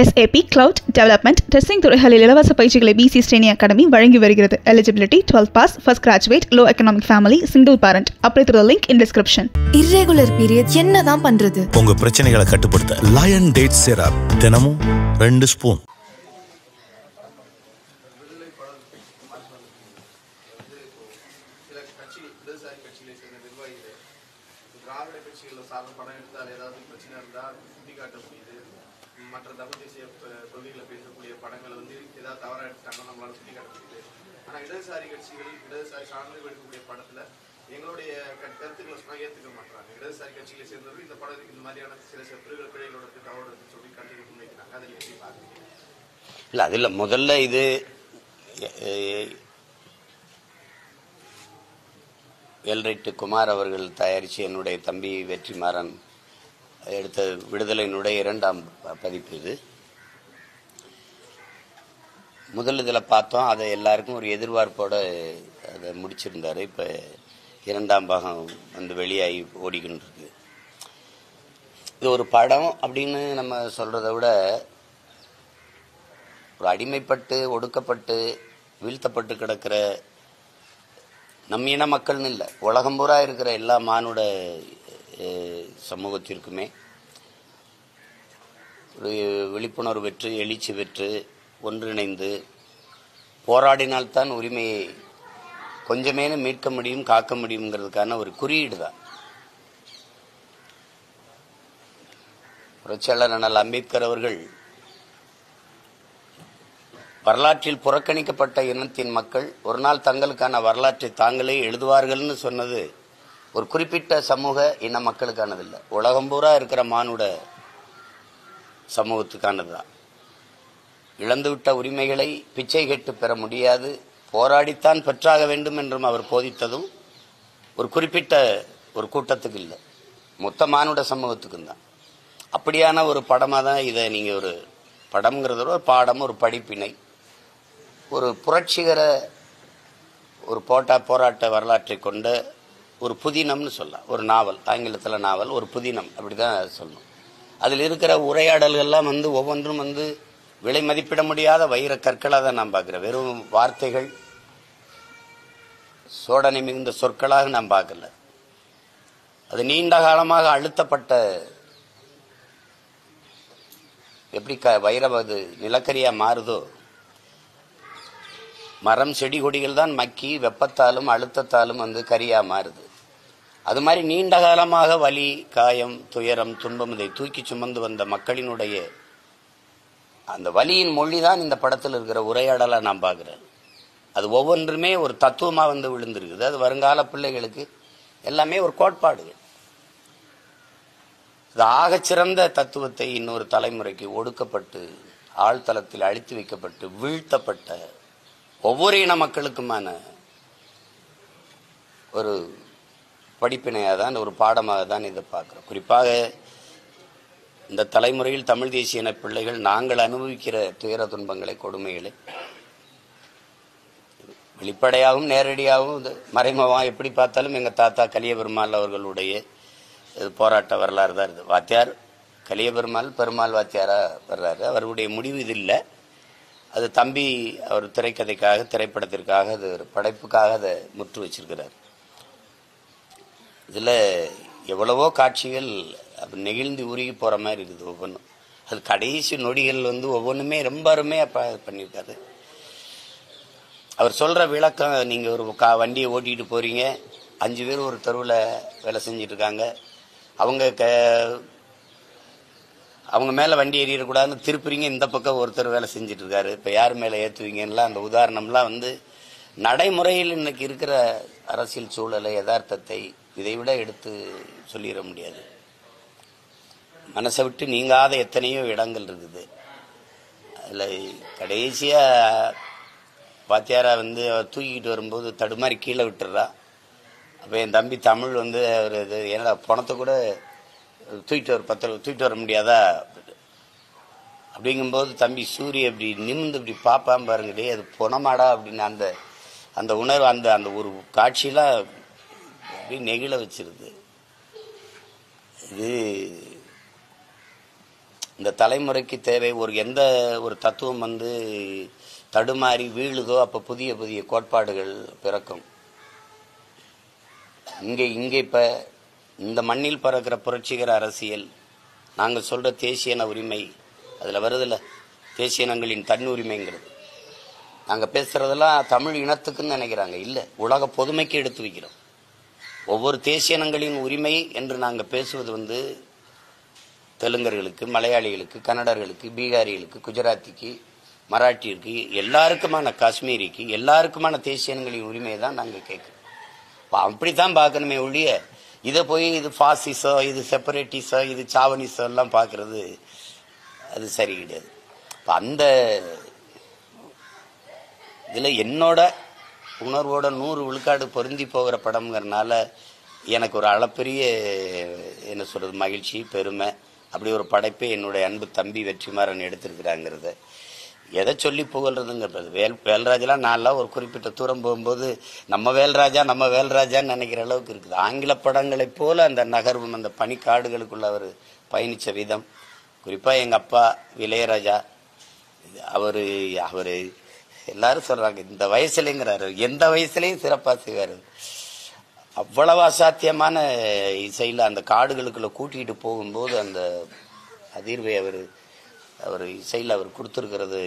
SAP Cloud Development Testing துறைகளில் இலவச பயிற்சிகளை BC Steny Academy வழங்கி வருகிறது. Eligibility 12 pass, first graduate, low economic family, single parent. Apply through the link in description. Irregular period என்னதான் பண்றது? உங்க பிரச்சனைகளை கட்டுப்படுத்த Lion Date Syrup தினமும் 2 ஸ்பூன். மற்ற தமிழ் தேசிய தொகுதிகளை பேசக்கூடிய படங்களை ஏதாவது தவறாக எடுத்துட்டாங்க நம்மளால சுட்டி காட்ட முடியுது. ஆனால் இடதுசாரி கட்சிகள் இடதுசாரி சார்ந்து எடுக்கக்கூடிய படத்தில் எங்களுடைய கருத்துக்களை சொன்னால் ஏற்றுக்க மாட்டாங்க. இடதுசாரி கட்சிகளை சேர்ந்தவர்கள் இந்த படம் இந்த மாதிரியான சில பிழைகளோட தவறு சொல்லி கண்டிப்பாக முன்வைக்கிறாங்க. அதை எப்படி பார்க்குறீங்க? இல்லை அதில் முதல்ல இது எல்ரைட்டு குமார் அவர்கள் தயாரித்து என்னுடைய தம்பி வெற்றிமாறன் எடுத்த விடுதலையினுடைய 2ஆம் பதிப்பு இது. முதல் இதில் பார்த்தோம், அதை எல்லாருக்கும் ஒரு எதிர்பார்ப்போடு அதை முடிச்சிருந்தார். இப்போ 2ஆம் பாகம் வந்து வெளியாகி ஓடிக்கிட்டு இருக்கு. இது ஒரு படம் அப்படின்னு நம்ம சொல்கிறத விட ஒரு அடிமைப்பட்டு ஒடுக்கப்பட்டு வீழ்த்தப்பட்டு கிடக்கிற நம் இன மக்கள்னு இல்லை, உலகம் பூரா இருக்கிற எல்லா மானுட சமூகத்திற்குமே ஒரு விழிப்புணர்வு பெற்று எழுச்சி பெற்று ஒன்றிணைந்து போராடினால்தான் உரிமையை கொஞ்சமேனும் மீட்க முடியும் காக்க முடியுங்கிறதுக்கான ஒரு குறியீடு தான். புரட்சியாளர் அண்ணல் அம்பேத்கர் அவர்கள் வரலாற்றில் புறக்கணிக்கப்பட்ட இனத்தின் மக்கள் ஒரு நாள் தங்களுக்கான வரலாற்றை தாங்களே எழுதுவார்கள்னு சொன்னது ஒரு குறிப்பிட்ட சமூக இன மக்களுக்கானதில்லை, உலகம் பூரா இருக்கிற மானுட சமூகத்துக்கானது தான். இழந்துவிட்ட உரிமைகளை பிச்சை கேட்டு பெற முடியாது, போராடித்தான் பெற்றாக வேண்டும் என்றும் அவர் போதித்ததும் ஒரு குறிப்பிட்ட ஒரு கூட்டத்துக்கு இல்லை, மொத்த மானுட சமூகத்துக்கும் தான். அப்படியான ஒரு படமாக தான் இதை நீங்கள் ஒரு படம்ங்கிறத ஒரு பாடம், ஒரு படிப்பினை, ஒரு புரட்சிகர ஒரு போராட்ட வரலாற்றை கொண்ட ஒரு புதினம்னு சொல்லலாம். ஒரு நாவல், ஆங்கிலத்தில் நாவல், ஒரு புதினம் அப்படி தான் சொல்லணும். அதில் இருக்கிற உரையாடல்கள்லாம் ஒவ்வொன்றும் விலை மதிப்பிட முடியாத வைர கற்களாக தான் நான் பார்க்குறேன். வெறும் வார்த்தைகள், சோடனை மிகுந்த சொற்களாக நான் பார்க்கல. அது நீண்ட காலமாக அழுத்தப்பட்ட, எப்படி வைரம் அது நிலக்கரியாக மாறுதோ, மரம் செடி கொடிகள் தான் மக்கி வெப்பத்தாலும் அழுத்தத்தாலும் கரியாக மாறுது. அது மாதிரி நீண்ட காலமாக வலி, காயம், துயரம், துன்பம் இதை தூக்கி சுமந்து வந்த மக்களினுடைய அந்த வலியின் மொழி தான் இந்த படத்தில் இருக்கிற உரையாடலாக நான் பார்க்குறேன். அது ஒவ்வொன்றுமே ஒரு தத்துவமாக விழுந்திருக்குது. அது வருங்கால பிள்ளைகளுக்கு எல்லாமே ஒரு கோட்பாடுகள். இது ஆகச்சிறந்த தத்துவத்தை இன்னொரு தலைமுறைக்கு ஒடுக்கப்பட்டு ஆழ்தளத்தில் அழித்து வைக்கப்பட்டு வீழ்த்தப்பட்ட ஒவ்வொரு இன மக்களுக்குமான ஒரு படிப்பினையாக தான், ஒரு பாடமாக தான் இதை பார்க்குறோம். குறிப்பாக இந்த தலைமுறையில் தமிழ் தேசிய இன பிள்ளைகள் நாங்கள் அனுபவிக்கிற துயர துன்பங்களை, கொடுமைகளை வெளிப்படையாகவும் நேரடியாகவும் மறைமுகமாக எப்படி பார்த்தாலும் எங்கள் தாத்தா கலியபெருமாள் அவர்களுடைய போராட்ட வரலாறு தான் இது. வாத்தியார் கலியபெருமாள் பெருமாள் வாத்தியாராக வர்றாரு. அவருடைய முடிவு இது இல்லை, அது தம்பி அவர் திரைக்கதைக்காக, திரைப்படத்திற்காக, அது ஒரு படைப்புக்காக அதை முற்று வச்சிருக்கிறார். இதில் எவ்வளவோ காட்சிகள் நெகிழ்ந்து உருகி போகிற மாதிரி இருக்குது ஒவ்வொன்றும். அது கடைசி நொடிகள் ஒவ்வொன்றுமே ரொம்ப அருமையாக பண்ணியிருக்காரு. அவர் சொல்கிற விளக்கம், நீங்கள் ஒரு வண்டியை ஓட்டிகிட்டு போகிறீங்க, 5 பேர் ஒரு தெருவில் வேலை செஞ்சுட்டு இருக்காங்க, அவங்க மேலே வண்டி ஏறிடக்கூடாதுன்னு திருப்புறீங்க, இந்த பக்கம் ஒருத்தர் வேலை செஞ்சுட்டு இருக்காரு, இப்போ யார் மேலே ஏற்றுவீங்கலாம் அந்த உதாரணம்லாம் நடைமுறையில் இன்னைக்கு இருக்கிற அரசியல் சூழலை, யதார்த்தத்தை இதை விட எடுத்து சொல்லிட முடியாது. மனசை விட்டு நீங்காத எத்தனையோ இடங்கள் இருக்குது. அதில் கடைசியாக வாத்தியாரா தூக்கிக்கிட்டு வரும்போது தடுமாறி கீழே விட்டுறா. அப்போ என் தம்பி தமிழ் அவர் இது என்னடா பணத்தை கூட தூக்கிட்டு வர முடியாதா அப்படிங்கும்போது தம்பி சூரிய அப்படி நிமிந்து இப்படி பார்ப்பான் பாருங்கடே, அது பொணமாடா அப்படின்னு அந்த உணர்வு, அந்த ஒரு காட்சியெலாம் அப்படி நெகிழ வச்சிருது. இது இந்த தலைமுறைக்கு தேவை. எந்த ஒரு தத்துவம் வந்து தடுமாறி வீழுதோ அப்போ புதிய புதிய கோட்பாடுகள் பிறக்கும். இங்கே இப்போ இந்த மண்ணில் பறக்கிற புரட்சிகர அரசியல், நாங்கள் சொல்கிற தேசியன உரிமை, அதில் வருதில்ல தேசியனங்களின் தன் உரிமைங்கிறது. நாங்கள் பேசுகிறதெல்லாம் தமிழ் இனத்துக்குன்னு நினைக்கிறாங்க. இல்லை, உலக பொதுமைக்கு எடுத்து வைக்கிறோம். ஒவ்வொரு தேசியனங்களின் உரிமை என்று நாங்கள் பேசுவது வந்து தெலுங்கர்களுக்கு, மலையாளிகளுக்கு, கன்னடர்களுக்கு, பீகாரிகளுக்கு, குஜராத்திக்கு, மராட்டியிற்கு, எல்லாருக்குமான காஷ்மீரிக்கு, எல்லாருக்குமான தேசியனங்களின் உரிமையை தான் நாங்கள் கேட்குறோம். அப்படித்தான் பார்க்கணுமே ஒழிய இதை போய் இது ஃபாசிசம், இது செப்பரேட்டிசம், இது சாவனிசம் எல்லாம் பார்க்கறது அது சரி கிடையாது. இப்போ அந்த இதில் என்னோட உணர்வோட 100 விழுக்காடு பொருந்தி போகிற படம்ங்கிறனால எனக்கு ஒரு அளப்பெரிய என்ன சொல்றது மகிழ்ச்சி, பெருமை. அப்படி ஒரு படைப்பை என்னுடைய அன்பு தம்பி வெற்றிமாறன் எடுத்திருக்கிறாங்கிறத எதை சொல்லி புகழ்றதுங்கிறது. வேல்ராஜெலாம் நான்லாம் ஒரு குறிப்பிட்ட தூரம் போகும்போது நம்ம வேல்ராஜான்னு நினைக்கிற அளவுக்கு இருக்குது. ஆங்கில படங்களைப் போல அந்த நகர்வும் அந்த பனிக்காடுகளுக்குள்ள அவர் பயணித்த விதம், குறிப்பாக எங்கள் அப்பா இளையராஜா, அவர் எல்லாரும் சொல்றாங்க இந்த வயசுலங்கிறாரு, எந்த வயசுலையும் சிறப்பாக செய்வார். அவ்வளவு அசாத்தியமான இசையில் அந்த காடுகளுக்குள்ள கூட்டிகிட்டு போகும்போது அந்த அதிர்வை அவர் இசையில் அவர் கொடுத்துருக்கிறது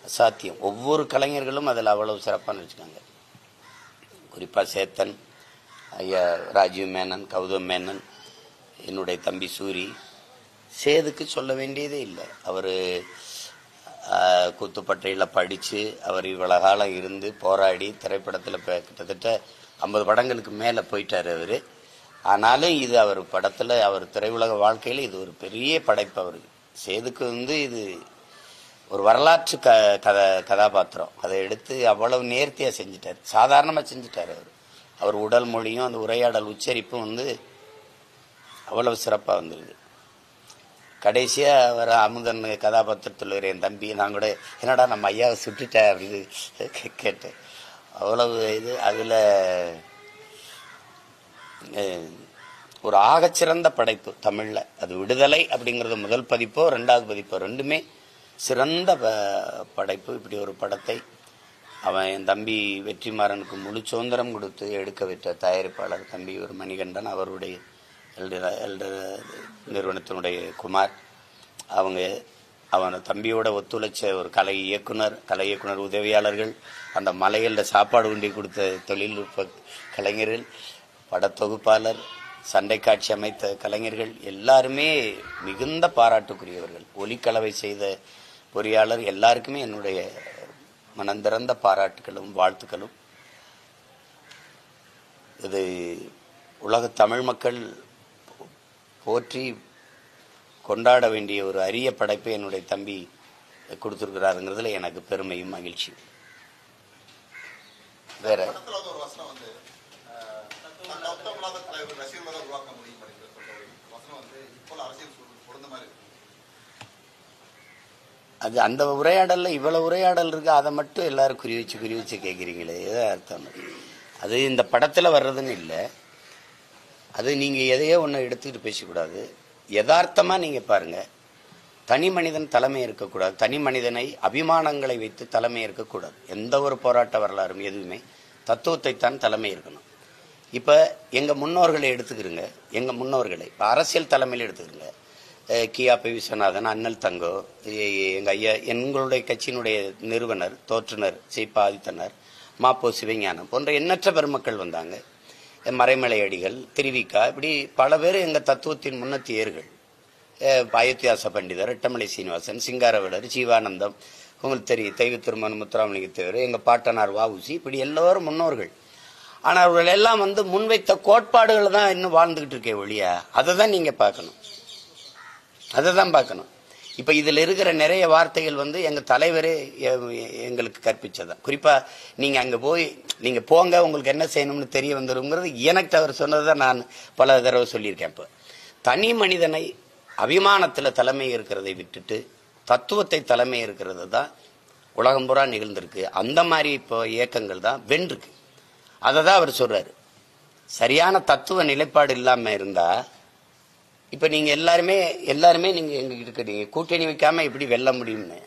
அசாத்தியம். ஒவ்வொரு கலைஞர்களும் அதில் அவ்வளவு சிறப்பாக வச்சுக்காங்க. குறிப்பாக சேத்தன் ஐயா, ராஜீவ் மேனன், கௌதம் மேனன், என்னுடைய தம்பி சூரி. சேதுக்கு சொல்ல வேண்டியதே இல்லை. அவர் கூத்துப்பட்டையில் படித்து அவர் இவ்வளோ காலம் இருந்து போராடி திரைப்படத்தில் கிட்டத்தட்ட 50 படங்களுக்கு மேலே போயிட்டார் அவர். ஆனாலும் இது அவர் படத்தில், அவர் திரையுலக வாழ்க்கையில் இது ஒரு பெரிய படைப்பு. அவருக்கு சேதுக்கு வந்து இது ஒரு வரலாற்று கதாபாத்திரம். அதை எடுத்து அவ்வளவு நேர்த்தியாக செஞ்சிட்டார், சாதாரணமாக செஞ்சிட்டார். அவர் உடல் மொழியும் அந்த உரையாடல் உச்சரிப்பும் வந்து அவ்வளவு சிறப்பாக வந்துருது. கடைசியாக அவர் அமுதன் கதாபாத்திரத்தில் என் தம்பி நான் கூட என்னடா நம்ம ஐயாவை சுட்டுட்டேன் அப்படின்னு கேட்டேன். அவ்வளவு இது அதில் ஒரு ஆகச்சிறந்த படைப்பு தமிழில். அது விடுதலை அப்படிங்கிறது முதல் பதிப்போ 2வது பதிப்போ ரெண்டுமே சிறந்த படைப்பு. இப்படி ஒரு படத்தை அவன் என் தம்பி வெற்றிமாறனுக்கு முழு சுதந்திரம் கொடுத்து எடுக்க விட்ட தயாரிப்பாளர் தம்பி ஒரு மணிகண்டன், அவருடைய எல்டர் நிறுவனத்தினுடைய குமார், அவன் தம்பியோட ஒத்துழைச்ச ஒரு கலை இயக்குனர் உதவியாளர்கள், அந்த மலைகளில் சாப்பாடு கொண்டு கொடுத்த தொழில்நுட்ப கலைஞர்கள், படத்தொகுப்பாளர், சண்டை காட்சி அமைத்த கலைஞர்கள் எல்லாருமே மிகுந்த பாராட்டுக்குரியவர்கள். ஒலிக்கலவை செய்த பொறியாளர் எல்லாருக்குமே என்னுடைய மனந்திறந்த பாராட்டுகளும் வாழ்த்துக்களும். இது உலக தமிழ் மக்கள் போற்றி கொண்டாட வேண்டிய ஒரு அரிய படைப்பை என்னுடைய தம்பி கொடுத்துருக்கிறாருங்கிறதுல எனக்கு பெருமையும் மகிழ்ச்சி. வேற அது அந்த உரையாடல்ல இவ்வளவு உரையாடல் இருக்கு, அதை மட்டும் எல்லாரும் குறி வச்சு கேட்குறீங்களே, ஏதோ அர்த்தம். அது இந்த படத்துல வர்றதுன்னு இல்லை. அது நீங்க எதையோ ஒன்று எடுத்துக்கிட்டு பேசக்கூடாது. யதார்த்தமா நீங்க பாருங்க. தனி மனிதன் தலைமை இருக்கக்கூடாது. தனி மனிதனை அபிமானங்களை வைத்து தலைமை இருக்கக்கூடாது. எந்த ஒரு போராட்ட வரலாறும் எதுவுமே தத்துவத்தை தான் தலைமை இருக்கணும். இப்ப எங்க முன்னோர்களை எடுத்துக்கிறங்க. எங்க முன்னோர்களை அரசியல் தலைமையில் எடுத்துக்கிறங்க. கியாபி விஸ்வநாதன், அண்ணல் தங்கோ, எங்க ஐயா, எங்களுடைய கட்சியினுடைய நிறுவனர் தோற்றுனர் சீபா ஆதித்தனர், மாப்போ சிவஞானம் போன்ற எண்ணற்ற பெருமக்கள் வந்தாங்க. மறைமலை அடிகள், திருவிக்கா, இப்படி பல பேர் எங்க தத்துவத்தின் முன்னத்தியர்கள். அயோத்தியாச பண்டிதர், ரெட்டமலை சீனிவாசன், சிங்காரவேலர், ஜீவானந்தம், உங்களுக்கு தெரியும், தெய்வ திருமணம் முத்துராமலிங்க தேவர், எங்க பாட்டனார் வஉசி, இப்படி எல்லோரும் முன்னோர்கள். ஆனால் அவர்கள் எல்லாம் முன்வைத்த கோட்பாடுகள் தான் இன்னும் வாழ்ந்துகிட்டு இருக்கே ஒழியா, அதை தான் நீங்க பார்க்கணும். அதை தான் பார்க்கணும். இப்ப இதுல இருக்கிற நிறைய வார்த்தைகள் எங்க தலைவரே எங்களுக்கு கற்பிச்சதான். குறிப்பா நீங்க அங்க போய் நீங்க போங்க, உங்களுக்கு என்ன செய்யணும்னு தெரிய வந்துருங்கிறது எனக்கு அவர் சொன்னதுதான் நான் பல தடவை சொல்லியிருக்கேன். இப்ப தனி மனிதனை அபிமானத்துல தலைமை இருக்கிறதை விட்டுட்டு தத்துவத்தை தலைமை இருக்கிறது தான் உலகம் பூரா நிகழ்ந்திருக்கு. அந்த மாதிரி இப்போ இயக்கங்கள் தான் வென்றிருக்கு. அதை தான் அவர் சொல்றாரு. சரியான தத்துவ நிலைப்பாடு இல்லாம இருந்தா இப்ப நீங்க எல்லாருமே நீங்க எங்க இருக்கிறீங்க, கூட்டணி வைக்காம எப்படி வெல்ல முடியும்னு.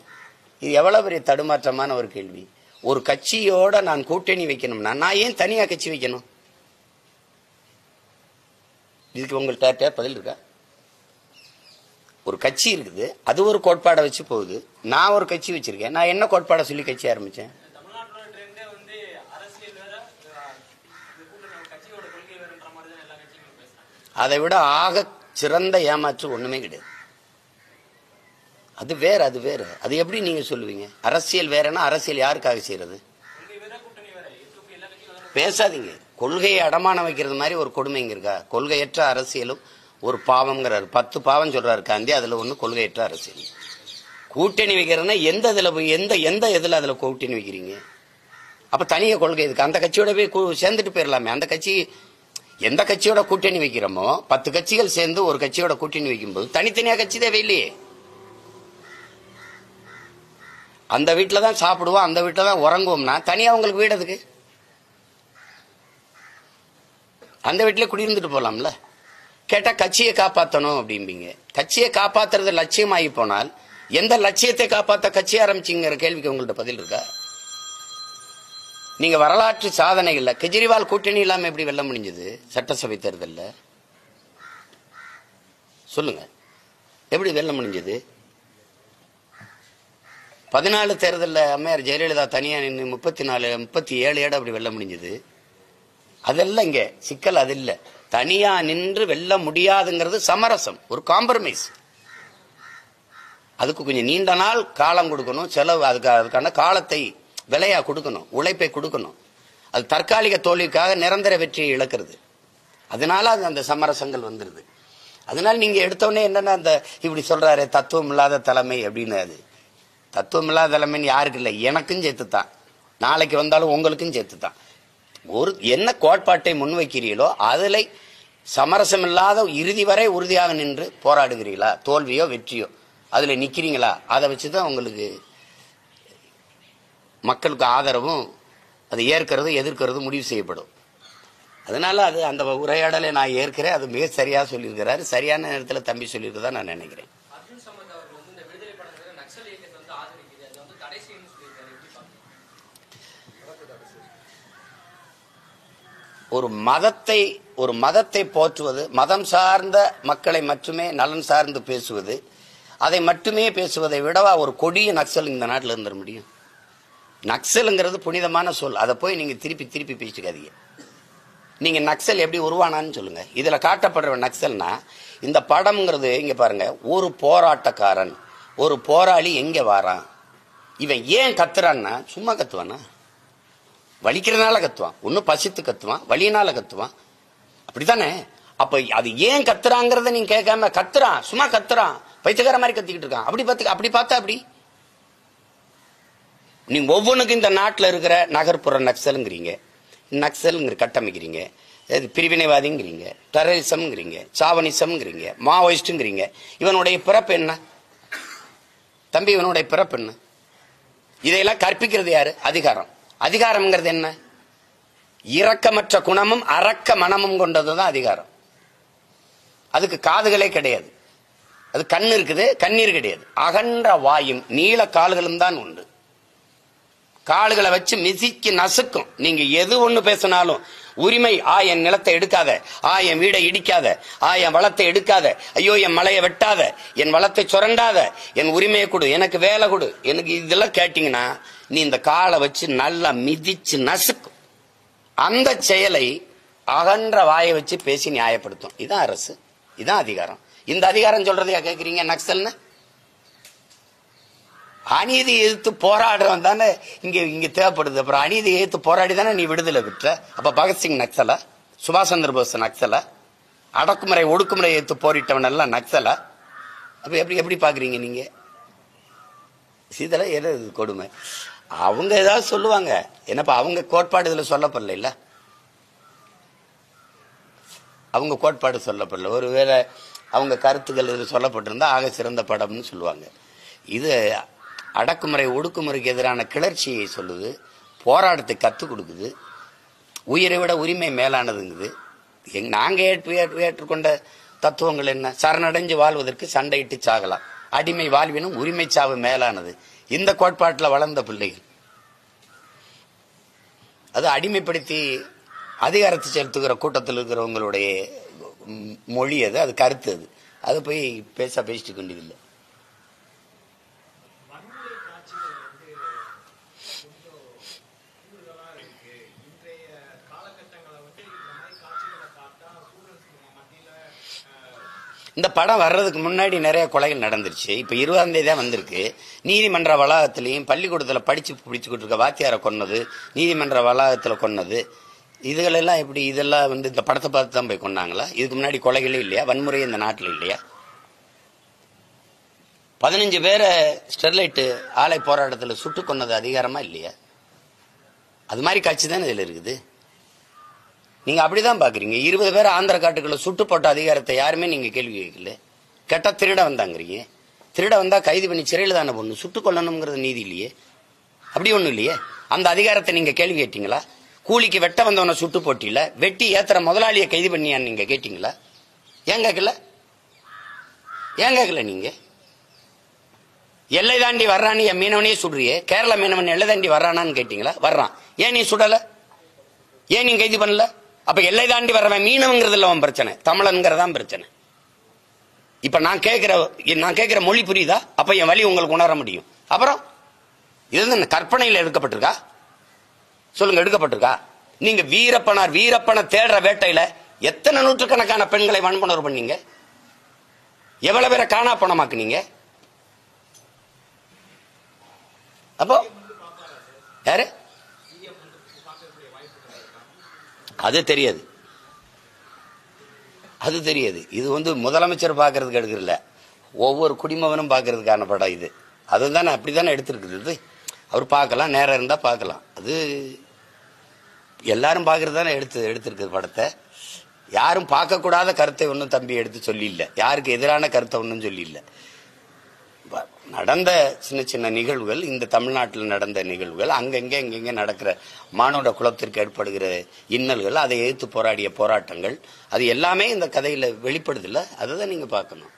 இது எவ்வளவு பெரிய தடுமாற்றமான ஒரு கேள்வி. ஒரு கட்சியோட நான் கூட்டணி வைக்கணும்னா நான் ஏன் தனியா கட்சி வைக்கணும்? இதுக்கு உங்கள்கிட்ட பதில் இருக்கா? ஒரு கட்சி இருக்குது, அது ஒரு கோட்பாடை வச்சு போகுது. நான் ஒரு கட்சி வச்சிருக்கேன், நான் என்ன கோட்பாடை சொல்லி கட்சி ஆரம்பிச்சேன்? அதை விட ஆக சிறந்த ஏமாற்று ஒண்ணுமே கிடையாது. அது வேற. அது எப்படி நீங்க சொல்லுவீங்க? அரசியல் வேறனா அரசியல் யாருக்காக செய்யறது? பேசாதீங்க. கொள்கையை அடமான வைக்கிறது மாதிரி ஒரு கொடுமை இங்க இருக்கா? கொள்கையற்ற அரசியலும் ஒரு பாவம்ங்கிறாரு. 10 பாவம் சொல்றாரு காந்தி, அதுல ஒண்ணு கொள்கையற்ற அரசியல். கூட்டணி வைக்கிறதுனா எந்த இதுல போய் எந்த இதுல அதுல கூட்டணி வைக்கிறீங்க? அப்ப தனிய கொள்கை இருக்கு. அந்த கட்சியோட போய் சேர்ந்துட்டு போயிடலாமே. அந்த கட்சி எந்த கட்சியோட கூட்டணி வைக்கிறோமோ 10 கட்சிகள் சேர்ந்து ஒரு கட்சியோட கூட்டணி வைக்கும்போது தனித்தனியா கட்சி தேவையில்லையே. அந்த வீட்டுல தான் சாப்பிடுவோம், அந்த வீட்டுல தான் உறங்குவோம்னா தனியா உங்களுக்கு வீடு எதுக்கு? அந்த வீட்டிலே குடியிருந்துட்டு போலாம்ல. கேட்டா கட்சியை காப்பாற்றணும் அப்படிம்பீங்க. கட்சியை காப்பாத்துறது லட்சியமாகி போனால் எந்த லட்சியத்தை காப்பாற்ற கட்சி ஆரம்பிச்சிங்கிற கேள்விக்கு உங்கள்ட்ட பதில் இருக்கா? நீங்க வரலாற்று சாதனைகள்ல கெஜ்ரிவால் கூட்டணி இல்லாம எப்படி வெல்ல முடிஞ்சது சட்டசபை தேர்தல்ல? சொல்லுங்க, எப்படி வெல்ல முடிஞ்சது? 14 தேர்தல்ல அம்மையார் ஜெயலலிதா தனியா நின்று 37 ஏட அப்படி வெல்ல முடிஞ்சது. அதெல்லாம் இங்க சிக்கல். அது இல்ல, தனியா நின்று வெல்ல முடியாதுங்கிறது சமரசம், ஒரு காம்ப்ரமைஸ். அதுக்கு கொஞ்சம் நீண்ட நாள் காலம் கொடுக்கணும், செலவு, அதுக்கான காலத்தை விலையா கொடுக்கணும், உழைப்பை கொடுக்கணும். அது தற்காலிக தோல்விக்காக நிரந்தர வெற்றியை இழக்கிறது. அதனால அந்த சமரசங்கள் வந்துருது. அதனால நீங்க எடுத்தோடனே என்னன்னா அந்த இப்படி சொல்றாரு தத்துவம் இல்லாத தலைமை அப்படின்னு. அது தத்துவம் இல்லாத தலைமைன்னு யாருக்கு இல்லை, எனக்கும் சேர்த்துத்தான், நாளைக்கு வந்தாலும் உங்களுக்கும் சேர்த்துத்தான். ஒரு என்ன கோட்பாட்டை முன்வைக்கிறீங்களோ அதில் சமரசம் இல்லாத இறுதி வரை உறுதியாக நின்று போராடுகிறீங்களா, தோல்வியோ வெற்றியோ அதுல நிக்கிறீங்களா, அதை வச்சுதான் உங்களுக்கு மக்களுக்கு ஆதரவும் அதை ஏற்கிறது எதிர்க்கிறது முடிவு செய்யப்படும். அதனால அது அந்த உரையாடலை நான் ஏற்கிறேன். அது மிக சரியா சொல்லியிருக்கிறாரு. சரியான நேரத்தில் தம்பி சொல்லியிருக்கதா நான் நினைக்கிறேன். ஒரு மதத்தை போற்றுவது, மதம் சார்ந்த மக்களை மட்டுமே நலன் சார்ந்து பேசுவது, அதை மட்டுமே பேசுவதை விடவா ஒரு கொடிய நக்சல் இந்த நாட்டில் இருந்துட முடியும்? நக்சலுங்கிறது புனிதமான சொல். அதை போய் நீங்க திருப்பி பேசிக்காதீங்க. நீங்க நக்சல் எப்படி உருவானான்னு சொல்லுங்க. இதுல காட்டப்படுற நக்சல்னா இந்த படம்ங்கிறது இங்க பாருங்க, ஒரு போராட்டக்காரன், ஒரு போராளி எங்க வாரான், இவன் ஏன் கத்துறான்னா சும்மா கத்துவானா? வலிக்கிறதுனால கத்துவான், ஒன்னும் பசித்து கத்துவான், வலியினால கத்துவான், அப்படித்தானே? அப்ப அது ஏன் கத்துறாங்கிறத நீங்க கேட்காம கத்துறான், சும்மா கத்துறான், பைத்தியக்கார மாதிரி கத்திக்கிட்டு இருக்கான், அப்படி பார்த்தா அப்படி நீங்க ஒவ்வொன்றுக்கும் இந்த நாட்டில் இருக்கிற நகர்ப்புற நக்சலுங்கிறீங்க, நக்சலுங்கிற கட்டமைக்கிறீங்க, பிரிவினைவாதிங்கிறீங்க, டெரரிசம்ங்கிறீங்க, சாவனிசம்ங்கிறீங்க, மாவோயிஸ்டுங்கிறீங்க. இவனுடைய பிறப்பு என்ன தம்பி? இவனுடைய பிறப்பு என்ன? இதையெல்லாம் கற்பிக்கிறது யாரு? அதிகாரம். அதிகாரம்ங்கிறது என்ன? இரக்கமற்ற குணமும் அரக்க மனமும் கொண்டதுதான் அதிகாரம். அதுக்கு காதுகளே கிடையாது, அது கண்ணு இருக்குது, கண்ணீர் கிடையாது. அகன்ற வாயும் நீள கால்களும் தான் உண்டு. கால்களை வச்சு மிதிக்கு நசுக்கும். நீங்க எது ஒண்ணு பேசினாலும் உரிமை, என் நிலத்தை எடுக்காத, என் வீடை இடிக்காத, என் வளத்தை எடுக்காத, ஐயோ என் மலையை வெட்டாத, என் வளத்தை சுரண்டாத, என் உரிமையை கொடு, எனக்கு வேலை கொடு, எனக்கு இதெல்லாம் கேட்டீங்கன்னா நீ இந்த காலை வச்சு நல்லா மிதிச்சு நசுக்கும். அந்த செயலை அகன்ற வாயை வச்சு பேசி நியாயப்படுத்தும். இதான் அரசு, இதான் அதிகாரம். இந்த அதிகாரம் சொல்றதையா கேட்கறீங்க நக்சல்னு? அநீதி எதிர்த்து போராடுறவன் தானே இங்க தேவைப்படுது. அப்புறம் அநீதி எதிர்த்து போராடி தானே நீ விடுதலை பெற்ற. அப்ப பகத்சிங் நக்சலா, சுபாஷ் சந்திர போஸ் நக்சலா, அடக்குமுறை ஒடுக்குமுறை எதிர்த்து போரிட்டவன் எல்லாம் நக்சலா? அப்ப எப்படி பாக்குறீங்க நீங்க? இதெல்லாம் எது கொடுமை? அவங்க ஏதாவது சொல்லுவாங்க, என்னப்பா அவங்க கோட்பாடு இதுல சொல்லப்படல, இல்ல அவங்க கோட்பாடு சொல்லப்படல. ஒருவேளை அவங்க கருத்துக்கள் இது சொல்லப்பட்டிருந்தா ஆக சிறந்த படம்னு சொல்லுவாங்க. இது அடக்குமுறை ஒடுக்குமுறைக்கு எதிரான கிளர்ச்சியை சொல்லுது, போராட்டத்தை கற்றுக் கொடுக்குது, உயிரை விட உரிமை மேலானதுங்குது. நாங்க ஏற்றுக்கொண்ட தத்துவங்கள் என்ன? சரணடைஞ்சு வாழ்வதற்கு சண்டையிட்டு சாகலாம், அடிமை வாழ்வினும் உரிமை சாவு மேலானது. இந்த கோட்பாட்டில் வளர்ந்த பிள்ளைகள். அது அடிமைப்படுத்தி அதிகாரத்தை செலுத்துகிற கூட்டத்தில் இருக்கிறவங்களுடைய மொழி அது, அது கருத்து. அது போய் பேசிட்டு கொண்டதில்லை. இந்த படம் வர்றதுக்கு முன்னாடி நிறைய கொலைகள் நடந்துருச்சு. இப்ப 20ஆம் தேதி தான் வந்திருக்கு. நீதிமன்ற வளாகத்திலையும் பள்ளிக்கூடத்தில் பிடிச்சுக்கிட்டு இருக்க வாத்தியாரை கொன்னது, நீதிமன்ற வளாகத்தில் கொன்னது, இதுகளெல்லாம் எப்படி? இதெல்லாம் இந்த படத்தை பார்த்து தான் போய் கொண்டாங்களா? இதுக்கு முன்னாடி கொலைகளே இல்லையா? வன்முறை இந்த நாட்டில் இல்லையா? 15 பேரை ஸ்டெர்லைட் ஆலை போராட்டத்தில் சுட்டு கொன்னது அதிகாரமா இல்லையா? அது மாதிரி காட்சி தானே இதுல இருக்குது. நீங்க அப்படிதான் பாக்குறீங்க. 20 பேர் ஆந்திர காட்டுக்குள்ள சுட்டு போட்ட அதிகாரத்தை யாருமே நீங்க கேள்வி கேட்கல. கேட்டா திருட வந்தாங்கிறீங்க. திருட வந்தா கைது பண்ணி சிறையில் தானே போடணும், சுட்டு கொள்ளணுங்கிறது நீதி இல்லையே. அப்படி ஒண்ணும் இல்லையே. அந்த அதிகாரத்தை நீங்க கேள்வி கேட்டீங்களா? கூலிக்கு வெட்ட வந்தவனை சுட்டு போட்டியில, வெட்டி ஏத்துற முதலாளியை கைது பண்ணியான்னு நீங்க கேட்டீங்களா? ஏன் கேட்கல? நீங்க எல்லை தாண்டி வர்றான்னு என் மீனவனையே சுடுறியே, கேரள மீனவன் எல்லை தாண்டி வர்றானான்னு கேட்டீங்களா? வர்றான், ஏன் நீ சுடல? ஏன் நீ கைது பண்ணல? அப்ப எல்லை தாண்டி வர்றவன் மீனவங்கிறதுல அவன் பிரச்சனை, தமிழன்கிறதான் பிரச்சனை. இப்ப நான் கேட்கிற மொழி புரியுதா? அப்ப என் வழி உங்களுக்கு உணர முடியும். அப்புறம் இது கற்பனையில் எடுக்கப்பட்டிருக்கா? சொல்லுங்க, எடுக்கப்பட்டிருக்கா? நீங்க வீரப்பனை தேடுற வேட்டையில எத்தனை நூற்றுக்கணக்கான பெண்களை வன்புணர்வு பண்ணீங்க? எவ்வளவு பேரை காணா பணமாக்குனீங்க? அப்போ யாரு? அது தெரியாது. இது முதலமைச்சர் பாக்குறதுக்கு எடுக்கல, ஒவ்வொரு குடிமகனும் பாக்குறதுக்கான படம் இது. அதுதானே, அப்படித்தானே எடுத்திருக்குது. அவர் பார்க்கலாம், நேரம் இருந்தா பார்க்கலாம். அது எல்லாரும் பாக்குறது தானே எடுத்திருக்குது படத்தை. யாரும் பார்க்க கூடாத கருத்தை ஒன்னும் தம்பி எடுத்து சொல்லி இல்ல, யாருக்கு எதிரான கருத்தை ஒன்னும் சொல்லி இல்ல. நடந்த சின்ன சின்ன நிகழ்வுகள், இந்த தமிழ்நாட்டில் நடந்த நிகழ்வுகள், அங்கங்க நடக்கிற மானுட குலத்திற்கு ஏற்படுகிற இன்னல்கள், அதை எதிர்த்து போராடிய போராட்டங்கள், அது எல்லாமே இந்த கதையில வெளிப்படுது இல்ல. அதுதான் நீங்க பார்க்கணும்.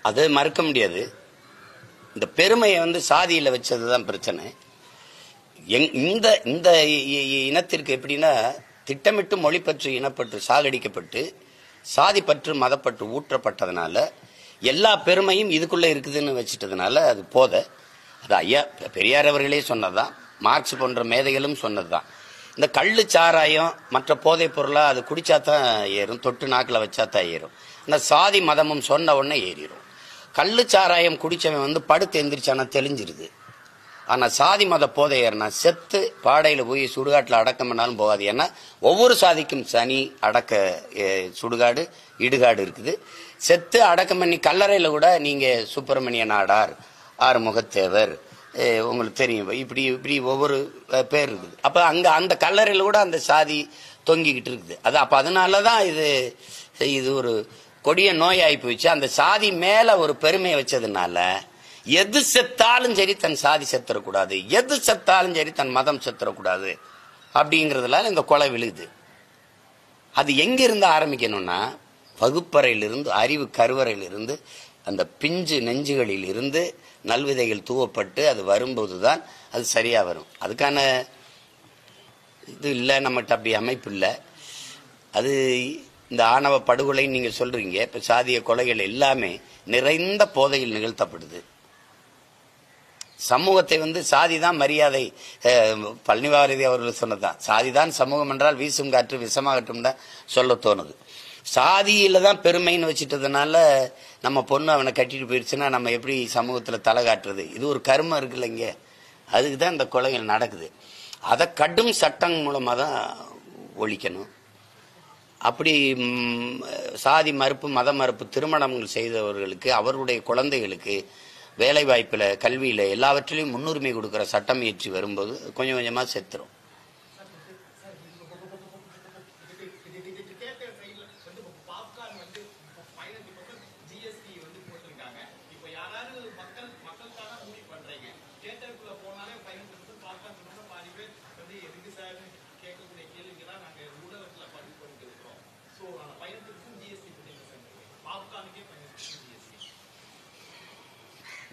அது மறுக்க முடியாது. இந்த பெருமையை சாதியில வச்சதுதான் பிரச்சனை. இந்த இனத்திற்கு எப்படின்னா, திட்டமிட்டு மொழிப்பற்று இனப்பற்று சாகடிக்கப்பட்டு சாதி பற்று மதப்பற்று ஊற்றப்பட்டதுனால எல்லா பெருமையும் இதுக்குள்ள இருக்குதுன்னு வச்சுட்டதுனால அது போத. அது ஐயா பெரியார் அவர்களே சொன்னதுதான், மார்க்ஸ் போன்ற மேதைகளும் சொன்னதுதான். இந்த கள்ளு சாராயம் மற்ற போதைப் பொருளா அது குடிச்சாதான் ஏறும், தொட்டு நாக்கில் வச்சாதான் ஏறும். இந்த சாதி மதமும் சொன்ன உடனே ஏறிடும். கள்ளு சாராயம் குடிச்சவன் படுத்து எந்திரிச்சானா தெளிஞ்சிருது. ஆனா சாதி மத போதை ஏறினா செத்து பாடையில போய் சுடுகாட்டுல அடக்கம் பண்ணாலும் போகாது. ஏன்னா ஒவ்வொரு சாதிக்கும் சனி அடக்க சுடுகாடு இடுகாடு இருக்குது. செத்து அடக்கம் பண்ணி கல்லறையில கூட நீங்க சுப்பிரமணிய நாடார், ஆறுமுகத்தேவர், உங்களுக்கு தெரியும், இப்படி ஒவ்வொரு பேர் இருக்குது. அப்ப அங்க அந்த கல்லறையில கூட அந்த சாதி தொங்கிக்கிட்டு இருக்குது. அது அப்ப அதனாலதான் இது ஒரு கொடிய நோய் ஆகி போயிடுச்சு. அந்த சாதி மேல ஒரு பெருமையை வச்சதுனால எது செத்தாலும் சரி தன் சாதி செத்துறக்கூடாது, எது செத்தாலும் சரி தன் மதம் செத்துறக்கூடாது அப்படிங்கறதுனால இந்த கொலை விழுது. அது எங்கிருந்து ஆரம்பிக்கணும்னா, வகுப்பறையிலிருந்து, அறிவு கருவறையிலிருந்து, அந்த பிஞ்சு நெஞ்சுகளில் இருந்து நல்விதைகள் தூவப்பட்டு அது வரும்போதுதான் அது சரியா வரும். அதுக்கான இது இல்லை, நம்மகிட்ட அப்படி அமைப்பு இல்லை. அது இந்த ஆணவ படுகொலை நீங்க சொல்றீங்க, இப்ப சாதிய கொலைகள் எல்லாமே நிறைந்த போதையில் நிகழ்த்தப்படுது. சமூகத்தை சாதிதான் மரியாதை, பழனிவாரதி அவர்கள் சொன்னதான், சாதிதான் சமூகம் என்றால் வீசும் காற்று விஷமாகட்டும் தான் சொல்ல தோணுது. சாதியில தான் பெருமைன்னு வச்சுட்டதுனால நம்ம பொண்ணு அவனை கட்டிட்டு போயிடுச்சுன்னா நம்ம எப்படி சமூகத்துல தலை காட்டுறது? இது ஒரு கர்மம் இருக்குல்ல இங்க, அதுக்கு தான் இந்த கொலைகள் நடக்குது. அதை கடும் சட்டம் மூலமா தான் ஒழிக்கணும். அப்படி சாதி மறுப்பு மத மறுப்பு திருமணங்கள் செய்தவர்களுக்கு, அவர்களுடைய குழந்தைகளுக்கு வேலை வாய்ப்புல, கல்வியில, எல்லாவற்றிலையும் முன்னுரிமை கொடுக்கிற சட்டம் இயற்றி வரும்போது கொஞ்சம் கொஞ்சமா செத்துரும்.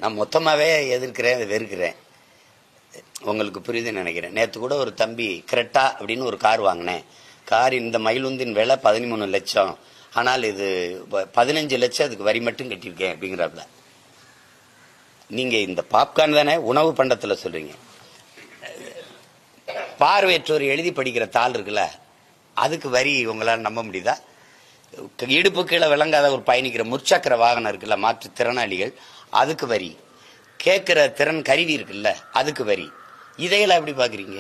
நான் மொத்தமாவே எதிர்க்கிறேன், வெறுக்கிறேன். உங்களுக்கு புரியுதுன்னு நினைக்கிறேன். நேற்று கூட ஒரு தம்பி கிரெட்டா அப்படின்னு ஒரு கார் வாங்கினேன். கார் இந்த மயிலுந்தின் விலை 13 லட்சம், ஆனால் இது 15 லட்சம் அதுக்கு வரி மட்டும் கட்டியிருக்கேன் அப்படிங்கிறப்ப. நீங்க இந்த பாப்கார்ன் தானே உணவு பண்டத்துல சொல்றீங்க. பார்வையற்றோர் எழுதி படிக்கிற தாள் இருக்குல்ல, அதுக்கு வரி உங்களால் நம்ப முடியுதா? இடுப்பு கீழே விளங்காத ஒரு பயணிக்கிற முற்சக்கர வாகனம் இருக்குல்ல, மாற்று திறனாளிகள், அதுக்கு வரி. கேட்கிற திறன் கருவி இருக்குல்ல, அதுக்கு வரி. இதையெல்லாம் எப்படி பாக்குறீங்க?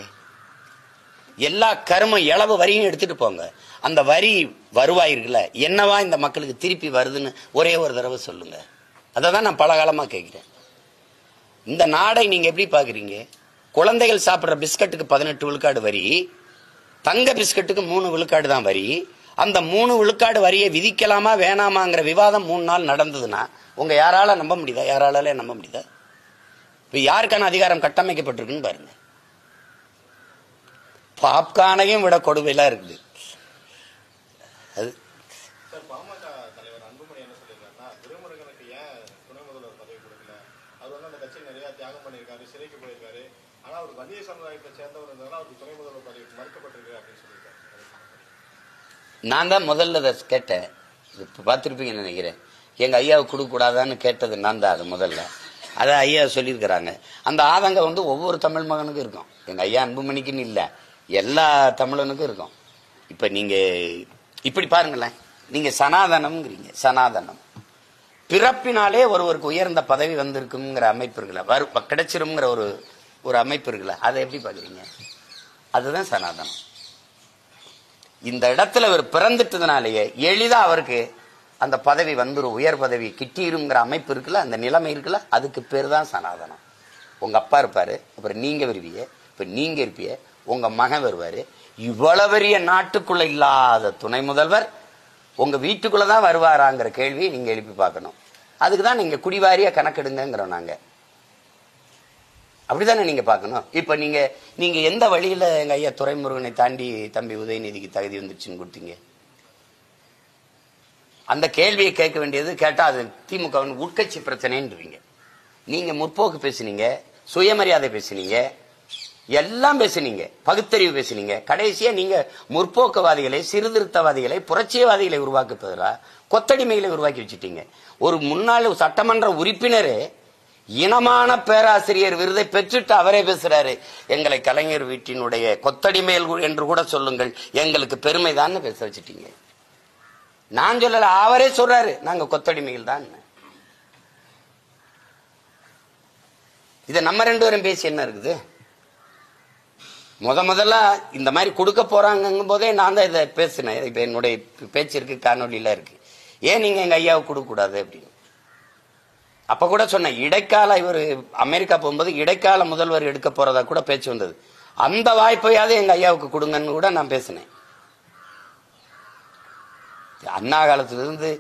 எல்லா கரும இளவு வரியும் எடுத்துட்டு போங்க. அந்த வரி வருவாய் இருக்குல்ல, என்னவா இந்த மக்களுக்கு திருப்பி வருதுன்னு ஒரே ஒரு தடவை சொல்லுங்க. அதை தான் நான் பல காலமா கேட்கிறேன். இந்த நாடை நீங்க எப்படி பாக்குறீங்க? குழந்தைகள் சாப்பிட்ற பிஸ்கட்டுக்கு 18 விழுக்காடு வரி, தங்க பிஸ்கட்டுக்கு 3 விழுக்காடு தான் வரி. அந்த 3 விழுக்காடு வரியை விதிக்கலாமா வேணாமாங்கிற விவாதம் 3 நாள் நடந்ததுன்னா உங்க யாரால நம்ப முடியுதா? யாரால நம்ப முடியுதா? இப்ப யாருக்கான அதிகாரம் கட்டமைக்கப்பட்டிருக்குன்னு பாருங்க. பாப்கார்னையும் விட கொடுமையெல்லாம் இருக்குது. அது பாமக தலைவர் அன்புமணி என்ன சொல்லியிருக்காருன்னா, திருமுருகனுக்கு ஏன் துணை முதல்வர் பதவி கொடுக்கல? அவர் வந்து அந்த கட்சியில் நிறைய தியாகம் பண்ணியிருக்காரு, சிறைக்கு போயிருக்காரு. ஆனா அவர் வன்னிய சமுதாயத்தை சேர்ந்தவர் இருந்தாலும் அவருக்கு துணை முதல்வர் பதவி மறுக்கப்பட்டிருக்கு அப்படின்னு சொல்லியிருக்காரு. நான் தான் முதல்ல அதை கேட்டேன். பார்த்துருப்பீங்கன்னு நினைக்கிறேன். எங்க ஐயாவுக்கு கொடுக்க கூடாதான்னு கேட்டது நான் தான். அது முதல்ல அதை ஐயா சொல்லியிருக்கிறாங்க. அந்த ஆதங்கம் வந்து ஒவ்வொரு தமிழ் மகனுக்கும் இருக்கும். எங்க ஐயா அன்புமணிக்குன்னு இல்லை, எல்லா தமிழனுக்கும் இருக்கும். இப்ப நீங்க இப்படி பாருங்களேன், நீங்க சனாதனம்ங்கிறீங்க. சனாதனம் பிறப்பினாலே ஒருவருக்கு உயர்ந்த பதவி வந்திருக்குங்கிற அமைப்பு இருக்குல்ல, கிடைச்சிருங்கிற ஒரு அமைப்பு இருக்குல்ல, அதை எப்படி பாக்குறீங்க? அதுதான் சனாதனம். இந்த இடத்துல அவர் பிறந்துட்டதுனாலேயே எளிதா அவருக்கு அந்த பதவி வந்துரும், உயர் பதவி கிட்டிருங்கிற அமைப்பு இருக்குல்ல, அந்த நிலைமை இருக்குல்ல, அதுக்கு பேர் தான் சனாதனம். உங்க அப்பா இருப்பாரு, அப்புறம் நீங்க வருவீங்க, இப்ப நீங்க இருப்பீங்க, உங்க மகன் வருவாரு. இவ்வளவு பெரிய நாட்டுக்குள்ள இல்லாத துணை முதல்வர் உங்க வீட்டுக்குள்ளதான் வருவாராங்கிற கேள்வி நீங்க எழுப்பி பார்க்கணும். அதுக்குதான் நீங்க குடிவாரியா கணக்கெடுங்கிறோம் நாங்க. அப்படித்தானே நீங்க பார்க்கணும். இப்ப நீங்க எந்த வழியில எங்க ஐயா துரைமுருகனை தாண்டி தம்பி உதயநிதிக்கு தகுதி வந்துருச்சுன்னு கொடுத்தீங்க? அந்த கேள்வியை கேட்க வேண்டியது. கேட்டா அது திமுக உட்கட்சி பிரச்சனைன்றீங்க. நீங்க முற்போக்கு பேசினீங்க, சுயமரியாதை பேசினீங்க, எல்லாம் பேசினீங்க, பகுத்தறிவு பேசினீங்க. கடைசியா நீங்க முற்போக்குவாதிகளை, சீர்திருத்தவாதிகளை, புரட்சியவாதிகளை உருவாக்குவதா கொத்தடிமைகளை உருவாக்கி வச்சுட்டீங்க. ஒரு முன்னாள் சட்டமன்ற உறுப்பினரே இனமான பேராசிரியர் விருதை பெற்றுட்டு அவரே பேசுறாரு, எங்களை கலைஞர் வீட்டினுடைய கொத்தடிமைகள் என்று கூட சொல்லுங்கள், எங்களுக்கு பெருமைதான் பேச வச்சுட்டீங்க. நான் சொல்லல, அவரே சொல்றாரு நாங்க கொத்தடிமைகள் தான். இத நம்ம 2 பேரும் பேசி என்ன இருக்குது? முதல்ல இந்த மாதிரி கொடுக்க போறாங்கும் போதே நான் தான் இதை பேசினேன். இப்ப என்னுடைய பேச்சு இருக்கு, காணொலியில இருக்கு. ஏன் நீங்க எங்க ஐயாவுக்கு கொடுக்க கூடாது அப்படின்னு அப்ப கூட சொன்ன. இடைக்கால இவர் அமெரிக்கா போகும்போது இடைக்கால முதல்வர் எடுக்க போறதா கூட பேச்சு வந்தது. அந்த வாய்ப்பையாவது எங்க ஐயாவுக்கு கொடுங்கன்னு கூட நான் பேசினேன். அண்ணா காலத்திலிருந்து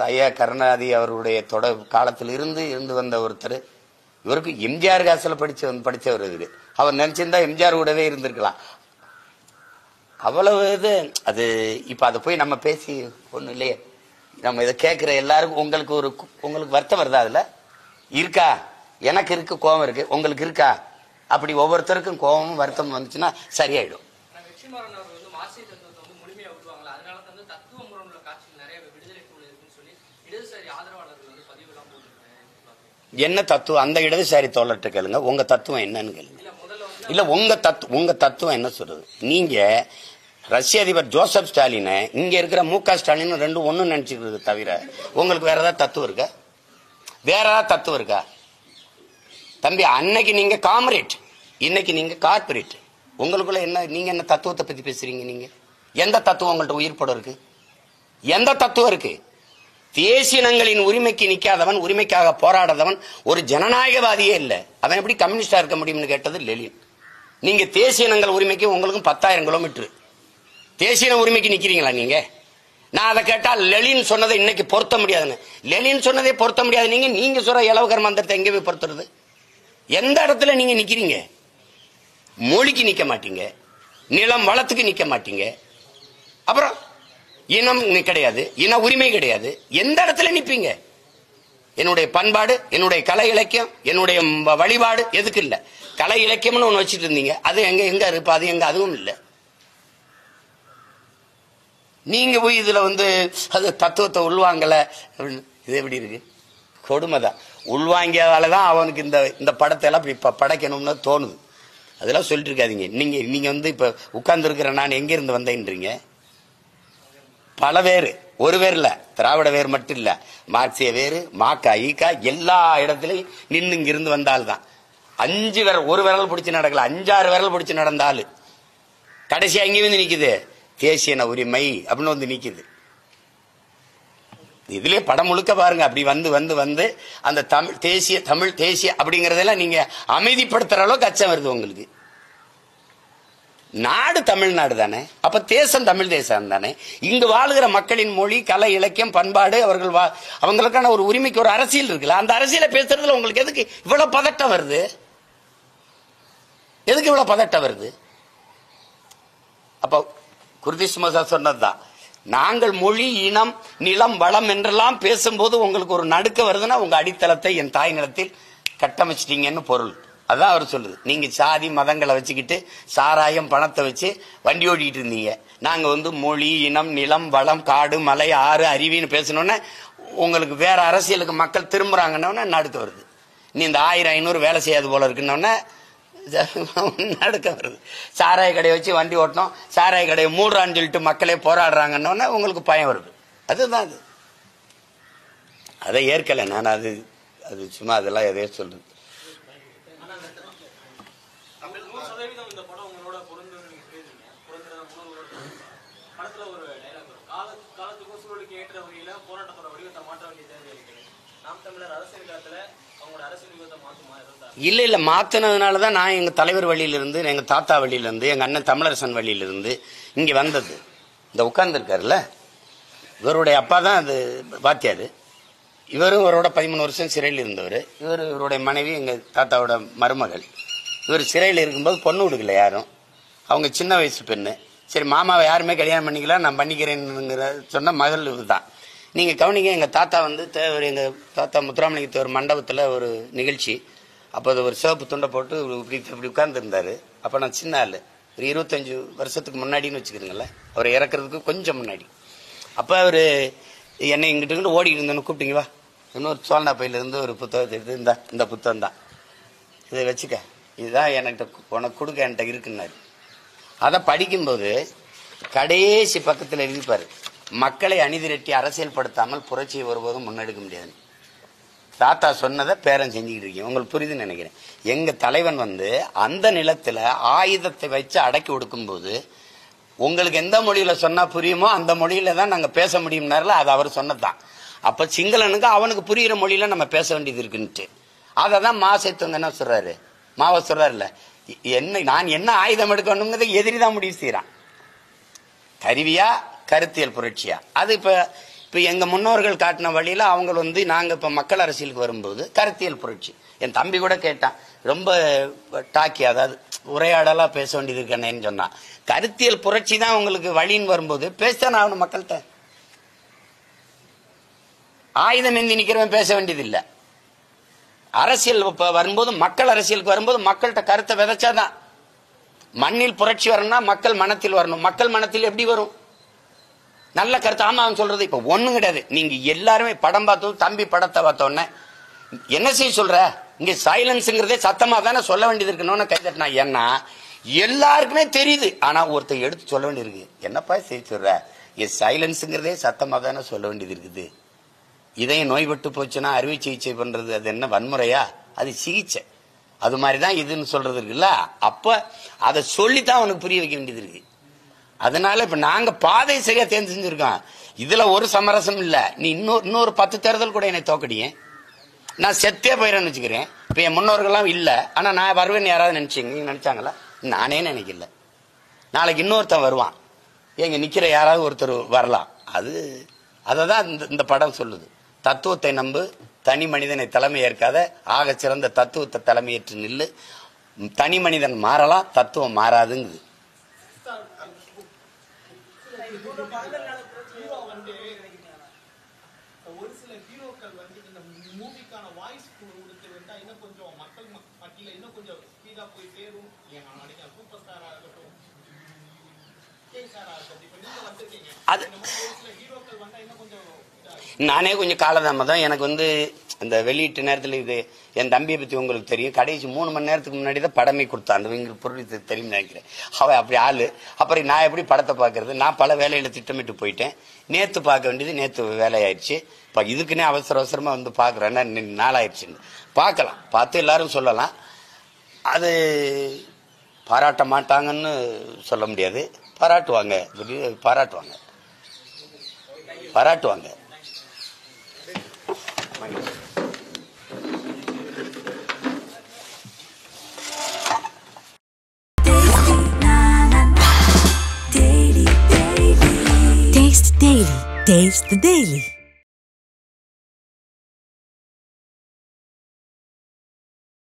ஐயா கருணாநிதி அவருடைய காலத்திலிருந்து இருந்து வந்த ஒருத்தர். இவருக்கு எம்ஜிஆர் காசுல படிச்சவர் இவரு. அவர் நினைச்சிருந்தா எம்ஜிஆர் கூடவே இருந்திருக்கலாம். அவ்வளவு இது. அது இப்ப அதை போய் நம்ம பேசி ஒண்ணு இல்லையே. நம்ம இதை கேட்கிற எல்லாருக்கும் உங்களுக்கு வருத்தம் வருதா? அதுல இருக்கா? எனக்கு இருக்கு, கோபம் இருக்கு, உங்களுக்கு இருக்கா? அப்படி ஒவ்வொருத்தருக்கும் கோபமும் வருத்தம் வந்துச்சுன்னா சரியாயிடும். என்ன தத்துவம்? அந்த இடதுசாரி தோழர்கிட்ட கேளுங்க, உங்க தத்துவம் என்னன்னு கேளுங்க. இல்ல உங்க தத்துவம் என்ன சொல்றது? நீங்க ரஷ்ய அதிபர் ஜோசப் ஸ்டாலினை இங்க இருக்கிற முக ஸ்டாலின் 2 ஒண்ணு நினைச்சுக்கிறது தவிர உங்களுக்கு வேற ஏதாவது தத்துவம் இருக்கா? வேற ஏதாவது தத்துவம் இருக்கா? தம்பி, அன்னைக்கு நீங்க காமரேட், இன்னைக்கு நீங்க கார்பரேட். உங்களுக்குள்ள என்ன? நீங்க என்ன தத்துவத்தை பத்தி பேசுறீங்க? நீங்க எந்த தத்துவம் உங்கள்ட்ட உயிர்ப்படம் இருக்கு? எந்த தத்துவம் இருக்கு? தேசியனங்களின் உரிமைக்கு நிக்காதவன், உரிமைக்காக போராடாதவன் ஒரு ஜனநாயகவாதியே இல்ல. அவன் எப்படி கம்யூனிஸ்டா இருக்க முடியும்னு கேட்டது லெனின். நீங்க தேசியனங்கள் உரிமைக்கு உங்களுக்கும் 10,000 கிலோமீட்டர். தேசிய உரிமைக்கு நிக்கிறீங்களா நீங்க? நான் அதை கேட்டா லெனின் சொன்னதை இன்னைக்கு பொருத்த முடியாதுன்னு. லெனின் சொன்னதை பொருத்த முடியாது. நீங்க சொல்ற இலவகர் மந்திரத்தை எங்க போய் பொருத்துறது? எந்த இடத்துல நீங்க நிக்கிறீங்க? மொழிக்கு நிக்க மாட்டீங்க, நிலம் வளத்துக்கு நிக்க மாட்டீங்க, அப்புறம் இனம் கிடையாது, இன உரிமை கிடையாது. எந்த இடத்துல நிப்பீங்க? என்னுடைய பண்பாடு, என்னுடைய கலை இலக்கியம், என்னுடைய வழிபாடு எதுக்கு இல்ல? கலை இலக்கியம்னு ஒண்ணு வச்சுட்டு இருந்தீங்க, அது எங்க இருப்பா? அது எங்க? அதுவும் இல்லை. நீங்க போய் இதுல அது தத்துவத்தை உள்வாங்கல, இது எப்படி இருக்கு? கொடுமைதான். உள்வாங்கியதாலதான் அவனுக்கு இந்த படத்தை எல்லாம் இப்படி படைக்கணும்னு தோணுது. அதெல்லாம் சொல்லிட்டு இருக்காதீங்க. நீங்க இப்ப உட்கார்ந்து இருக்கிற நான் எங்க இருந்து வந்தேன்றீங்க? பல வேறு, ஒரு வேறு இல்ல, திராவிட வேறு மட்டும் இல்ல, மார்க்சிய வேறு, மாக்கா ஈக்கா எல்லா இடத்துலயும் நின்று இங்க இருந்து வந்தால்தான். 5 விரல், ஒரு விரல் பிடிச்சு நடக்கல, 5-6 விரல் பிடிச்சு நடந்தாலும் கடைசி அங்கே வந்து நிக்குது தேசிய உரிமை அப்படின்னு நிக்குது. இதுலயே படம் முழுக்க பாருங்க. அப்படி வந்து அந்த தமிழ் தேசிய அப்படிங்கறதெல்லாம் நீங்க அமைதிப்படுத்துற அளவுக்கு அச்சம் வருது உங்களுக்கு. நாடு தமிழ்நாடு தானே, அப்ப தேசம் தமிழ் தேசம் தானே. இங்கு வாழுகிற மக்களின் மொழி, கலை, இலக்கியம், பண்பாடு, அவங்களுக்கான ஒரு உரிமைக்கு ஒரு அரசியல் இருக்குல்ல. அந்த அரசியலை பேசுறதுல உங்களுக்கு எதுக்கு இவ்வளவு பதட்டம் வருது? எதுக்கு இவ்வளவு பதட்டம் வருது? அப்ப குர்திஷ் மசா சொன்னதுதான், நாங்கள் மொழி, இனம், நிலம், வளம் என்றெல்லாம் பேசும்போது உங்களுக்கு ஒரு நடுக்க வருதுன்னா உங்க அடித்தளத்தை என் தாய் நிலத்தில் கட்டமைச்சிட்டீங்கன்னு பொருள். அதான் அவர் சொல்லுது. நீங்க சாதி மதங்களை வச்சுக்கிட்டு சாராயம் பணத்தை வச்சு வண்டி ஓட்டிக்கிட்டு இருந்தீங்க. நாங்க மொழி, இனம், நிலம், வளம், காடு, மலை, ஆறு, அருவின்னு பேசணும்னா உங்களுக்கு வேற அரசியலுக்கு மக்கள் திரும்புறாங்கன்னு நடுக்க வருது. நீ இந்த 1000-500 வேலை செய்யாது போல இருக்குன்னு நடுக்க வருது. சாராய கடையை வச்சு வண்டி ஓட்டணும், சாராய கடையை மூடுறான்னு சொல்லிட்டு மக்களே போராடுறாங்கன்னு உங்களுக்கு பயம் வருது. அதுதான் அது. அதை ஏற்கல நான். அது சும்மா அதெல்லாம் எதையோ சொல்றது. இல்ல மாத்தினதுனாலதான் நான் எங்க தலைவர் வழியிலிருந்து, எங்க தாத்தா வழியிலிருந்து, எங்க அண்ணன் தமிழரசன் வழியிலிருந்து இங்க வந்தது. இந்த உட்கார்ந்து இருக்காருல்ல, இவருடைய அப்பா தான் அது வாத்தியாரு. இவரும் இவரோட 13 வருஷம் சிறையில் இருந்தவர். இவருடைய மனைவி எங்க தாத்தாவோட மருமகள். இவர் சிறையில் இருக்கும்போது பொண்ணு கொடுக்கல யாரும். அவங்க சின்ன வயசு பெண்ணு. சரி மாமாவை யாருமே கல்யாணம் பண்ணிக்கலாம், நான் பண்ணிக்கிறேன்னு சொன்ன மகள் இதுதான். நீங்க கவனிங்க, எங்க தாத்தா எங்க தாத்தா முத்துராமலிங்கத்தேவர் மண்டபத்துல ஒரு நிகழ்ச்சி. அப்போ அது ஒரு சிவப்பு துண்டை போட்டு இப்படி உட்கார்ந்து இருந்தாரு. அப்ப நான் சின்ன ஆளு, ஒரு 25 வருஷத்துக்கு முன்னாடின்னு வச்சுக்கிறீங்களேன், அவர் இறக்குறதுக்கு கொஞ்சம் முன்னாடி. அப்ப அவரு என்னை இங்கிட்டு ஓடிக்கிட்டு இருந்தோன்னு கூப்பிட்டீங்க, வா இன்னொரு சோழனா பையில இருந்து ஒரு புத்தகத்தை எடுத்து, இந்த புத்தகம் தான், இதை வச்சுக்க, இதுதான் எனக்கு உனக்கு கொடுக்க என்கிட்ட இருக்குன்னாரு. அதை படிக்கும்போது கடைசி பக்கத்தில் எழுதிப்பாரு, மக்களை அணிதிரட்டி அரசியல் படுத்தாமல் புரட்சியை ஒருபோதும் முன்னெடுக்க முடியாது. தாத்தா சொன்னதை பேரன் செஞ்சுக்கிட்டு இருக்கீங்க. உங்களுக்கு புரியுதுன்னு நினைக்கிறேன். எங்க தலைவன் அந்த நிலத்துல ஆயுதத்தை வச்சு அடக்கி ஒடுக்கும் போது உங்களுக்கு எந்த மொழியில சொன்னா புரியுமோ அந்த மொழியில தான் நாங்க பேச முடியும்னால அது அவர் சொன்னதுதான். அப்ப சிங்களனுக்கு அவனுக்கு புரியுற மொழியில நம்ம பேச வேண்டியது இருக்குன்ட்டு அததான் மாசத்துவங்க என்ன சொல்றாரு, மாவ சொல்றாருல்ல, நான் என்ன ஆயுதம் எடுக்கணுங்கிறத எதிரிதான் முடிவு செய்யறான். கருவியா கருத்தியல் புரட்சியா? அது இப்ப எங்க முன்னோர்கள் காட்டின வழியில அவங்க நாங்க இப்ப மக்கள் அரசியலுக்கு வரும்போது கருத்தியல் புரட்சி. என் தம்பி கூட கேட்டான், ரொம்ப டாக்கி, அதாவது உரையாடலா பேச வேண்டியது இருக்கேன்னு சொன்னான். கருத்தியல் புரட்சி தான் உங்களுக்கு வழின்னு வரும்போது பேசத்தானே ஆகணும் மக்கள்கிட்ட. ஆயுதம் ஏந்தி நிக்கிறவன் பேச வேண்டியது இல்ல. அரசியல் வரும்போது, மக்கள் அரசியலுக்கு வரும்போது மக்கள்கிட்ட கருத்தை விதைச்சாதான். மண்ணில் புரட்சி வரணும்னா மக்கள் மனத்தில் வரணும். மக்கள் மனத்தில் எப்படி வரும்? நல்ல கருத்து. ஆமா அவன் சொல்றது இப்ப ஒண்ணும் கிடையாது. நீங்க எல்லாருமே படம் பார்த்தோம், தம்பி படத்தை பார்த்தோன்னே என்ன செய்ய சொல்ற, இங்க சைலன்ஸ்ங்கிறதே சத்தமா தானே சொல்ல வேண்டியது இருக்கணும்னு கை தட்டினா. ஏன்னா எல்லாருக்குமே தெரியுது, ஆனா ஒருத்தர் எடுத்து சொல்ல வேண்டியிருக்கு. என்னப்பா செய்ய சொல்ற, இங்க சைலன்ஸ்ங்கிறதே சத்தமா தானே சொல்ல வேண்டியது இருக்குது. இதயம் நோய்பட்டு போச்சுன்னா அறுவை சிகிச்சை பண்றது அது என்ன வன்முறையா? அது சிகிச்சை. அது மாதிரிதான் இதுன்னு சொல்றது இருக்குல்ல. அப்ப அதை சொல்லித்தான் அவனுக்கு புரிய வைக்க வேண்டியது இருக்கு. அதனால இப்ப நாங்க பாதை சரியா தேர்ந்து செஞ்சிருக்கோம். இதுல ஒரு சமரசம் இல்ல. நீ இன்னொரு 10 தேர்தல் கூட என்னை தோக்கடியே, நான் செத்தே போயிடறேன்னு வச்சுக்கிறேன். இப்ப என் முன்னோர்கள்லாம் இல்ல, ஆனா நான் வருவேன்னு யாராவது நினைச்சாங்களா? நானே நினைக்கல. நாளைக்கு இன்னொருத்தன் வருவான், எங்க நிக்கிற யாராவது ஒருத்தர் வரலாம். அததான் இந்த படம் சொல்லுது. தத்துவத்தை நம்பு, தனி மனிதனை தலைமை ஏற்காத, ஆக சிறந்த தத்துவத்தை தலைமையேற்று நில்லு. தனி மனிதன் மாறலாம், தத்துவம் மாறாதுங்குது. ஒரு சில ஹீரோக்கள் வந்து இந்த மூவிக்கான வாய்ஸ் கொடுத்து வந்தா இன்னும் கொஞ்சம் மக்கள் மத்தியில இன்னும் கொஞ்சம் ஸ்பீடா போய் சேரும். நடிகர் சூப்பர் ஸ்டாரா இருக்கட்டும், ஸ்டாரா இருக்கட்டும், இப்ப நீங்க வந்திருக்கீங்க, அது ஹீரோக்கள் வந்தா இன்னும் கொஞ்சம் நானே கொஞ்சம் காலதாமதம். எனக்கு வந்து இந்த வெளியீட்டு நேரத்தில் இது என் தம்பியை பற்றி உங்களுக்கு தெரியும். கடைசி 3 மணி நேரத்துக்கு முன்னாடி தான் படமே கொடுத்தான். அந்த உங்களுக்கு பொருள் தெரியும் நினைக்கிறேன். அவன் அப்படி ஆளு. அப்புறம் நான் எப்படி படத்தை பார்க்கறது? நான் பல வேலையில் திட்டமிட்டு போயிட்டேன். நேற்று பார்க்க வேண்டியது நேற்று வேலையாயிடுச்சு. இப்போ இதுக்குன்னே அவசரமாக வந்து பார்க்குறேன்னா நாளாயிடுச்சுன்னு பார்க்கலாம். பார்த்து எல்லாரும் சொல்லலாம். அது பாராட்ட மாட்டாங்கன்னு சொல்ல முடியாது. பாராட்டுவாங்க. பாராட்டுவாங்க. Taste the Daily.